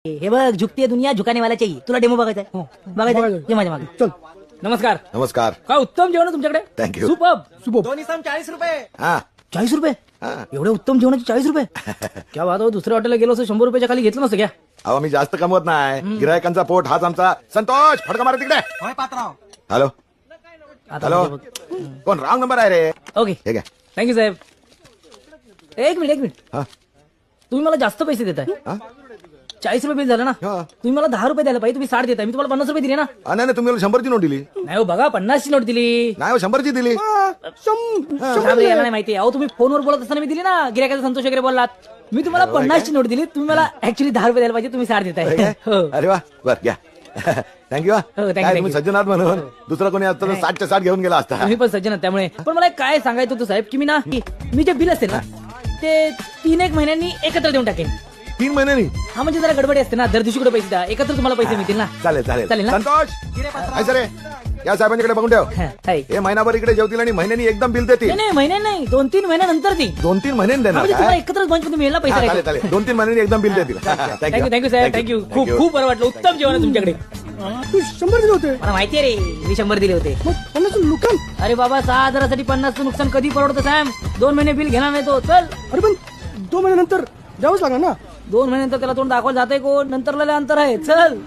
हे बघ झुकती दुनिया झुकाने वाला चाहिए. तुला डेमो बघायचा आहे? बघायचं ये माझ्या मागे चल. नमस्कार. नमस्कार. काय उत्तम जेवण आहे तुमच्याकडे. Thank you. सुपर्ब. दोन्ही सम 40 रुपये. हा 40 रुपये हा. एवढे उत्तम जेवणाचे 40 रुपये क्या बात हो, दुसऱ्या हॉटेलला गेलो असं 100 रुपयाच्या खाली घेतलं नसतं क्या. अहो मी जास्त कमवत नाही. गिरायकांचा पोट हाच आमचा. संतोष फडका मारा तिकडे. होय पात्राव. हॅलो आता हॅलो बघ. कोण रॉंग नंबर आहे रे. ओके हे घ्या. थँक्यू साहेब. एक मिनिट हा तुम्ही मला जास्त पैसे देताय. हा 40 रुपये बिल झालं ना. हा. तुम्ही मला 10 रुपये द्यायला पाहिजे. तुम्ही 60 देताय. मी तुम्हाला 50 रुपये दिले ना. नाही नाही तुम्ही मला 100ची नोट दिली. नाही हो बघा 50 ची नोट दिली. नाही 100ची दिली. याला नाही माहिती. अहो तुम्ही फोनवर बोलत असताना मी दिली ना. गिरायकाचा संतोष वगैरे बोललात. मी तुम्हाला 50 ची नोट दिली. तुम्ही मला ऍक्च्युली 10 रुपये द्यायला पाहिजे. तुम्ही 60 देताय. हो. अरे वा बर घ्या. थँक्यू. thank you, तुम्ही सज्जनाथ म्हणून दुसरा कोणी असतं तर 60च्या 60 घेऊन गेला असता. तुम्ही पण सज्जन आहात त्यामुळे. पण मला काय सांगायचं होतं साहेब की मी ना मी जे बिल असेल ना ते 3-1 महिन्यांनी एकत्र देऊन टाकेन. 3 महिन्यांनी. हा म्हणजे जरा गडबडी असते ना. दर दिवशी कुठे पैसे द्या. एकत्र तुम्हाला पैसे मिळतील ना. चालेल चालेल चालेल ना? संतोष काय सर या साहेबांच्याकडे बघून ठेव. हा, आहे. हे महिनाभर इकडे जेवतील आणि महिन्यानी एकदम बिल देतील. नाही नाही महिने नाही 2-3 महिन्यानंतर ती 2-3 महिन्यांनी देणार म्हणजे तुम्हाला काय? एकत्रच बंच मध्ये मिळेल ना हा, पैसे. चालेल चालेल 2-3 महिन्यांनी एकदम बिल देतील. थँक्यू थँक्यू साहेब थँक्यू. खूप खूप बरं वाटलं. उत्तम जेवण आहे तुमच्याकडे. तू 100 दिले होते. मला माहिती आहे रे. मी 100 दिले होते. मग 50 नुकसान. अरे बाबा 6,000साठी 50चं नुकसान कधी परवडतं सॅम. 2 महिने बिल घेणार नाही तो. चल अरे पण 2 महिन्यानंतर द्यावंच लागणार ना. 2 महिन्यानंतर त्याला तोंड दाखवायला जाते कोण. नंतर लय अंतर आहे. चल